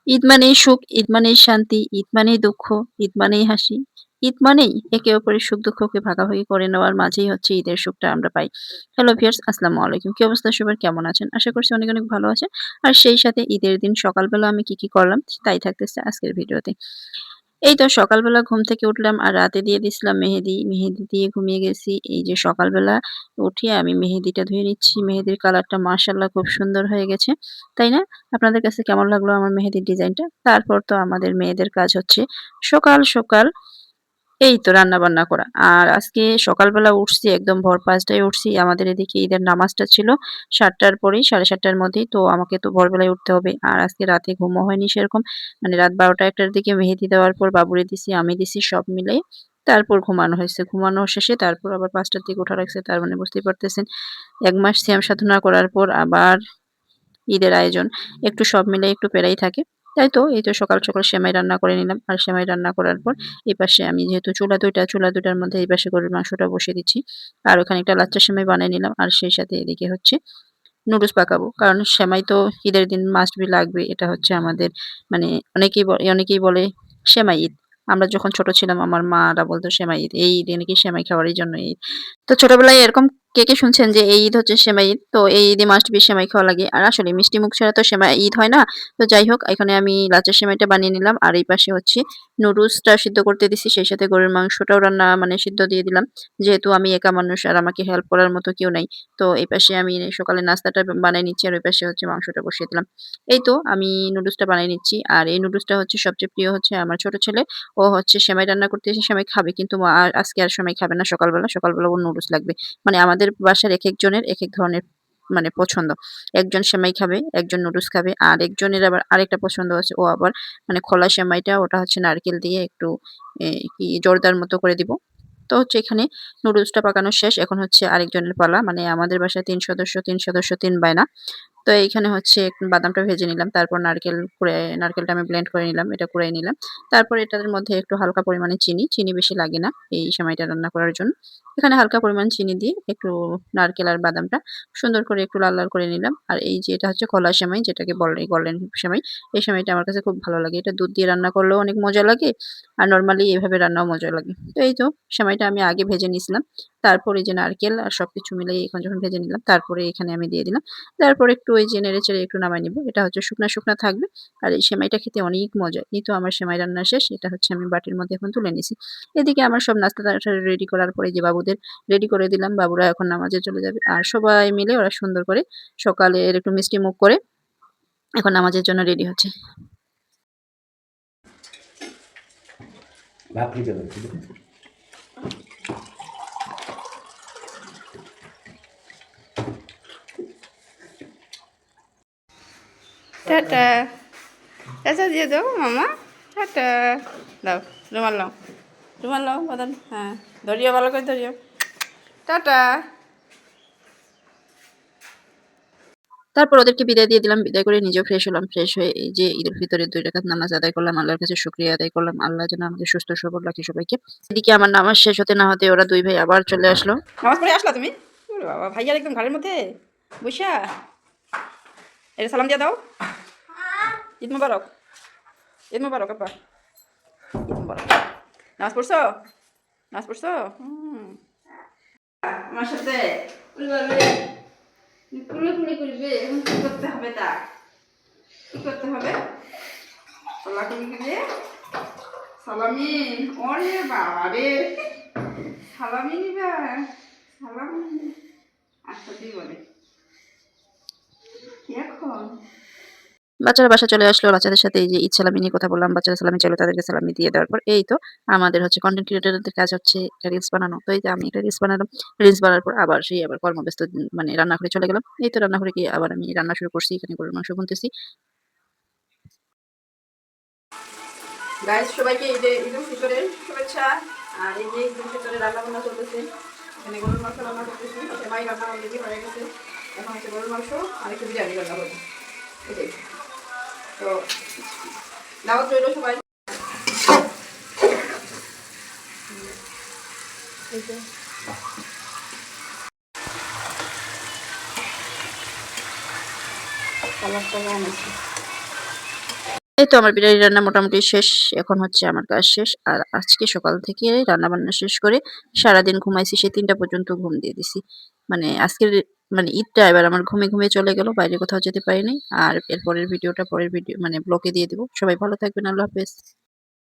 ঈদ মানেই সুখ, ঈদ মানেই শান্তি, ঈদ মানেই দুঃখ, ঈদ মানেই হাসি। ঈদ মানেই একে অপরের সুখ-দুঃখকে ভাগাভাগি করে নেওয়ার মাঝেই হচ্ছে ঈদের সুখটা আমরা পাই। হ্যালো ভিউয়ার্স, আসসালামু আলাইকুম। কি অবস্থা সবার? কেমন আছেন? আশা করছি অনেক, অনেক ভালো আছেন। আর সেই সাথে ঈদের দিন সকালবেলা আমি কি, কি করলাম তাই থাকতেছে আজকের ভিডিওতে। এই তো সকালবেলা ঘুম থেকে উঠলাম আর রাতে দিয়ে দিছিলাম মেহেদি। মেহেদি দিয়ে ঘুমিয়ে গেছি। এই যে সকালবেলা উঠে আমি মেহেদিটা ধুয়ে নিচ্ছি। মেহেদির কালারটা মাশাআল্লাহ খুব সুন্দর হয়ে গেছে। তাই না? আপনাদের কাছে কেমন লাগলো আমার মেহেদির ডিজাইনটা? তারপর তো আমাদের মেয়েদের কাজ হচ্ছে সকাল, সকাল এই তো রান্না-বান্না করা। আর আজকে সকালবেলা উঠছি একদম ভোর ৫ টায় উঠছি। আমাদের এদিকে ঈদের নামাজটা ছিল ৭ টার পরেই ৭:৩০ টার মধ্যেই। তো আমাকে তো ভোরবেলায় উঠতে হবে। আর আজকে রাতে ঘুমও হয়নি সেরকম। মানে রাত ১২টা ১টার দিকে মেহেদি দেওয়ার পর বাবুরে দিছি, আমি দিছি সব মিলাই তারপর ঘুমানো হইছে। ঘুমানো শেষে তারপর আবার ৫ টার দিকে উঠা লাগছে। তার মানে বুঝতেই পারতেছেন ১ মাস সিয়াম সাধনা করার পর আবার ঈদের আয়োজন। একটু সব মিলাই একটু প্যারাই থাকে। তাই তো এই তো সকাল, সকাল সেমাই রান্না করে নিলাম। আর সেমাই রান্না করার পর এপাশে আমি যেহেতু চুলা ২ টার মধ্যে এই পাশে গরুর মাংসটা বসিয়ে দিচ্ছি। আর ওখানে একটা লাচ্ছা সেমাই বানায় নিলাম। আর সেই সাথে এদিকে হচ্ছে নুডলস পাকাবো। কারণ সেমাই তো ঈদের দিন মাস্ট বি লাগবে। এটা হচ্ছে আমাদের মানে অনেকেই বলে সেমাই ঈদ। আমরা যখন ছোট ছিলাম আমার মারা বলত সেমাই ঈদ। এই ঈদে নাকি সেমাই খাওয়ারই জন্য ঈদ। তো ছোটবেলায় এরকম কে, কে শুনছেন যে এই ঈদ হচ্ছে সেমাই ঈদ। তো এই ঈদে মাস্ট বি সেমাই খাওয়া লাগে। আর আসলে মিষ্টি মুখ ছাড়া তো সেমাই ঈদ হয় না। তো যাই হোক এখানে আমি লাচ্ছা সেমাইটা বানিয়ে নিলাম। আর এই পাশে হচ্ছে নুডলসটা সিদ্ধ করতে দিছি। সেই সাথে গরুর মাংসটাও মানে সিদ্ধ দিয়ে দিলাম। যেহেতু আমি একা মানুষ আর আমাকে হেল্প করার মতো কেউ নাই। তো এই পাশে আমি সকালের নাস্তাটা বানায় নিচ্ছি। আর ওই পাশে হচ্ছে মাংসটা বসিয়ে দিলাম। এই তো আমি নুডলসটা বানিয়ে নিচ্ছি। আর এই নুডলসটা হচ্ছে সবচেয়ে প্রিয় হচ্ছে আমার ছোট ছেলে। ও হচ্ছে সেমাই রান্না করতে এসে সেমাই খাবে। কিন্তু আজকে আর সেমাই খাবে না সকালবেলা। সকালবেলা ওর নুডলস লাগবে। মানে আমাদের বাসার একেকজনের একেক ধরনের মানে পছন্দ। একজন সেমাই খাবে, একজন নুডলস খাবে। আর একজনের আবার আরেকটা পছন্দ আছে। ও আবার মানে খোলা সেমাইটা ওটা হচ্ছে নারকেল দিয়ে একটু কি জর্দার মতো করে দিব। তো হচ্ছে এখানে নুডলসটা পাকানো শেষ। এখন হচ্ছে আরেকজনের পালা। মানে আমাদের বাসায় ৩ সদস্য, ৩ সদস্য ৩ বায়না। তো এইখানে হচ্ছে একটু বাদামটা ভেজে নিলাম। তারপর নারকেলটা আমি ব্লেন্ড করে নিলাম। এটা কুড়াই নিলাম। তারপর এটার মধ্যে একটু হালকা পরিমাণে চিনি, চিনি বেশি লাগে না এই সেমাইটা রান্না করার জন্য। এখানে হালকা পরিমাণ চিনি দিয়ে একটু নারকেল আর বাদামটা সুন্দর করে একটু লাল, লাল করে নিলাম। আর এই যে এটা হচ্ছে খোলা সেমাই যেটাকে বলে গোল্ডেন সেমাই। এই সেমাইটা আমার কাছে খুব ভালো লাগে। এটা দুধ দিয়ে রান্না করলেও অনেক মজা লাগে। আর নরমালি এভাবে রান্নাও মজা লাগে। তো এই তো সেমাইটা আমি আগে ভেজে নিছিলাম। তারপর এই যে নারকেল আর সবকিছু মিলিয়ে এখন যখন ভেজে নিলাম তারপরে এখানে আমি দিয়ে দিলাম। তারপর একটু ওই যে নেড়েচেড়ে একটু নামায় নিব। এটা হচ্ছে শুকনা, শুকনা থাকবে। আর এই সেমাইটা খেতে অনেক মজা। এই তো আমার সেমাই রান্না শেষ। এটা হচ্ছে আমি বাটির মধ্যে এখন তুলে নিছি। এদিকে আমার সব নাস্তা-টাস্তা রেডি করার পরে যে বাবুদের রেডি করে দিলাম। বাবুরা এখন নামাজে চলে যাবে। আর সবাই মিলে ওরা সুন্দর করে সকালের একটু মিষ্টি মুখ করে এখন নামাজের জন্য রেডি হচ্ছে। টাটা টাটা দিয়ে দাও মামা টাটা দাও রুমাল নাও রুমাল নাও বাদাম হ্যাঁ ধরিও ভালো করে ধরিও টাটা তারপর ওদেরকে বিদায় দিয়ে দিলাম। বিদায় করে নিজেও ফ্রেশ হলাম। ফ্রেশ হয়ে এই যে ঈদুল ফিতরের ২ রাকাত নামাজ আদায় করলাম। আল্লাহর কাছে শুকরিয়া আদায় করলাম। আল্লাহ যেন আমাদের সুস্থ সবল রাখে সবাইকে। এদিকে আমার নামাজ শেষ হতে না হতে ওরা ২ ভাই আবার চলে আসলো। নামাজ পড়ে আসলা তুমি ওরে বাবা ভাইয়ার একদম ঘরের মধ্যে বৈশা এটা সালাম দিয়ে দাও ঈদ মুবারক ঈদ মুবারক আপা ঈদ মুবারক নামাজ পড়ছো নামাজ পড়ছো আমার সাথে কুলি করবে এখন কি করতে হবে তা কি করতে হবে আল্লাহ কবি দিয়ে সালামি ওরে বাবা রে সালামি নিবা সালামি আচ্ছা তুই বলে কি এখন বাচ্চারা বাসায় চলে আসলো। বাচ্চাদের সাথে এই যে ঈদ সালামি নিয়ে কথা বললাম। বাচ্চারা সালামি চাইলো, তাদেরকে সালামি দিয়ে দেওয়ার পর এই তো আমাদের হচ্ছে কনটেন্ট ক্রিয়েটরদের কাজ হচ্ছে একটা রিলস বানানো। তো এই যে আমি একটা রিলস বানালাম। রিলস বানানোর পর আবার কর্মব্যস্ত মানে রান্নাঘরে চলে গেলাম। এই তো রান্নাঘরে গিয়ে আবার আমি রান্না শুরু করছি। এখানে গরুর মাংস ভুনতেছি। গাইস সবাইকে ঈদুল ফিতরের শুভেচ্ছা আর এই যে ঈদুল ফিতরের রান্না বান্না চলতেছে এখানে গরুর মাংস রান্না করতেছি সেমাই রান্না অলরেডি হয়ে গেছে এখন হচ্ছে গরুর মাংস আর একটু বিরিয়ানি রান্না হবে এটাই তো দাওয়াত রইল সবাই কালারটা কম আছে এই তো আমার বিরিয়ানি রান্না মোটামুটি শেষ। এখন হচ্ছে আমার কাজ শেষ। আর আজকে সকাল থেকে রান্নাবান্না শেষ করে সারাদিন ঘুমাইছি। সেই ৩টা পর্যন্ত ঘুম দিয়ে দিছি। মানে আজকের ঈদটা এবার আমার ঘুমিয়ে চলে গেল। বাইরে কোথাও যেতে পারিনি। আর এর পরের ভিডিওটা পরের ভিডিও মানে ব্লগে দিয়ে দিব। সবাই ভালো থাকবেন। আল্লাহ হাফেজ।